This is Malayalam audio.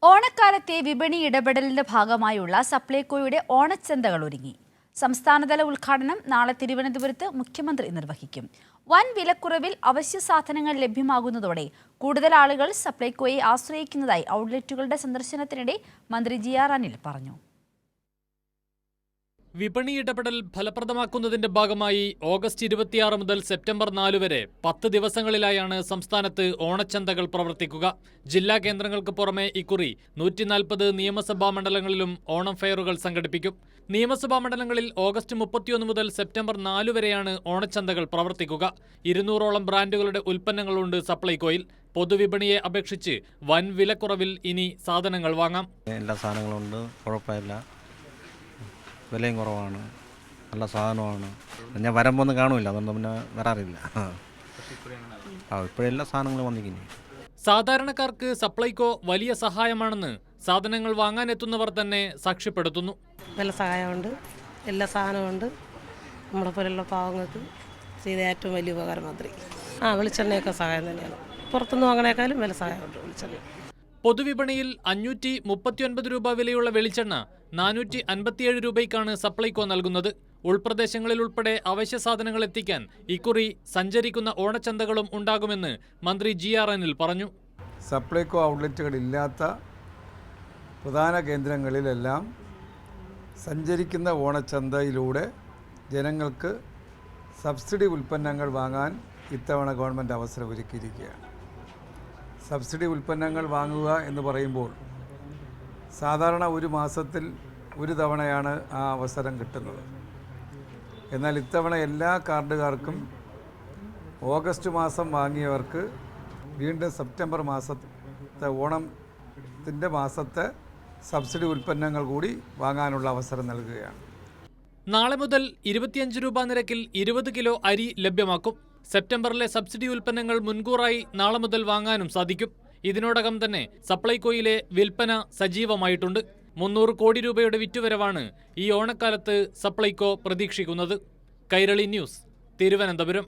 ഓണക്കാലത്തെ വിപണി ഇടപെടലിന്റെ ഭാഗമായുള്ള സപ്ലൈകോയുടെ ഓണച്ചന്തകൾ ഒരുങ്ങി. സംസ്ഥാനതല ഉദ്ഘാടനം നാളെ തിരുവനന്തപുരത്ത് മുഖ്യമന്ത്രി നിർവഹിക്കും. വൻ വിലക്കുറവിൽ അവശ്യ സാധനങ്ങൾ ലഭ്യമാകുന്നതോടെ കൂടുതൽ ആളുകൾ സപ്ലൈകോയെ ആശ്രയിക്കുന്നതായി ഔട്ട്ലെറ്റുകളുടെ സന്ദർശനത്തിനിടെ മന്ത്രി ജി.ആർ. അനിൽ പറഞ്ഞു. വിപണി ഇടപെടൽ ഫലപ്രദമാക്കുന്നതിന്റെ ഭാഗമായി ഓഗസ്റ്റ് 26 മുതൽ സെപ്റ്റംബർ 4 വരെ 10 ദിവസങ്ങളിലായാണ് സംസ്ഥാനത്ത് ഓണച്ചന്തകൾ പ്രവർത്തിക്കുക. ജില്ലാ കേന്ദ്രങ്ങൾക്ക് പുറമെ ഇക്കുറി 140 നിയമസഭാ മണ്ഡലങ്ങളിലും ഓണം ഫെയറുകൾ സംഘടിപ്പിക്കും. നിയമസഭാ മണ്ഡലങ്ങളിൽ ഓഗസ്റ്റ് 31 മുതൽ സെപ്റ്റംബർ 4 വരെയാണ് ഓണച്ചന്തകൾ പ്രവർത്തിക്കുക. 200ഓളം ബ്രാൻഡുകളുടെ ഉൽപ്പന്നങ്ങളുണ്ട് സപ്ലൈകോയിൽ. പൊതുവിപണിയെ അപേക്ഷിച്ച് വൻ വിലക്കുറവിൽ ഇനി സാധനങ്ങൾ വാങ്ങാം. എല്ലാ സാധനങ്ങളും ഉണ്ട്, കുഴപ്പമില്ല, വിലയും കുറവാണ്, നല്ല സാധനമാണ്. ഞാൻ വരുമ്പോൾ ഒന്നും കാണുമില്ല, അതുകൊണ്ട് പിന്നെ വരാറില്ല. ഇപ്പോഴെല്ലാ സാധനങ്ങളും വന്നിരിക്കുന്നു. സാധാരണക്കാർക്ക് സപ്ലൈകോ വലിയ സഹായമാണെന്ന് സാധനങ്ങൾ വാങ്ങാനെത്തുന്നവർ തന്നെ സാക്ഷ്യപ്പെടുത്തുന്നു. നല്ല സഹായമുണ്ട്, എല്ലാ സാധനമുണ്ട്. നമ്മളെ പോലുള്ള പാവങ്ങൾക്ക് ചെയ്ത ഏറ്റവും വലിയ ഉപകാരം മന്ത്രി. വെളിച്ചെണ്ണയൊക്കെ സഹായം തന്നെയാണ്. പുറത്തുനിന്ന് വാങ്ങണേക്കാളും വില സഹായമുണ്ട് വെളിച്ചെണ്ണ. പൊതുവിപണിയിൽ 539 രൂപ വിലയുള്ള വെളിച്ചെണ്ണ 457 രൂപയ്ക്കാണ് സപ്ലൈകോ നൽകുന്നത്. ഉൾപ്രദേശങ്ങളിൽ ഉൾപ്പെടെ അവശ്യ സാധനങ്ങൾ എത്തിക്കാൻ ഇക്കുറി സഞ്ചരിക്കുന്ന ഓണച്ചന്തകളും ഉണ്ടാകുമെന്ന് മന്ത്രി ജി.ആർ. അനിൽ പറഞ്ഞു. സപ്ലൈകോ ഔട്ട്ലെറ്റുകളില്ലാത്ത പ്രധാന കേന്ദ്രങ്ങളിലെല്ലാം സഞ്ചരിക്കുന്ന ഓണച്ചന്തയിലൂടെ ജനങ്ങൾക്ക് സബ്സിഡി ഉൽപ്പന്നങ്ങൾ വാങ്ങാൻ ഇത്തവണ ഗവൺമെൻറ് അവസരമൊരുക്കിയിരിക്കുകയാണ്. സബ്സിഡി ഉൽപ്പന്നങ്ങൾ വാങ്ങുക എന്ന് പറയുമ്പോൾ സാധാരണ ഒരു മാസത്തിൽ ഒരു തവണയാണ് ആ അവസരം കിട്ടുന്നത്. എന്നാൽ ഇത്തവണ എല്ലാ കാർഡുകാർക്കും ഓഗസ്റ്റ് മാസം വാങ്ങിയവർക്ക് വീണ്ടും സെപ്റ്റംബർ മാസത്തെ ഓണത്തിൻ്റെ മാസത്തെ സബ്സിഡി ഉൽപ്പന്നങ്ങൾ കൂടി വാങ്ങാനുള്ള അവസരം നൽകുകയാണ്. നാളെ മുതൽ 25 രൂപ നിരക്കിൽ 20 കിലോ അരി ലഭ്യമാക്കും. സെപ്റ്റംബറിലെ സബ്സിഡി ഉൽപ്പന്നങ്ങൾ മുൻകൂറായി നാളെ മുതൽ വാങ്ങാനും സാധിക്കും. ഇതിനോടകം തന്നെ സപ്ലൈകോയിലെ വിൽപ്പന സജീവമായിട്ടുണ്ട്. 300 കോടി രൂപയുടെ വിറ്റുവരവാണ് ഈ ഓണക്കാലത്ത് സപ്ലൈകോ പ്രതീക്ഷിക്കുന്നത്. കൈരളി ന്യൂസ്, തിരുവനന്തപുരം.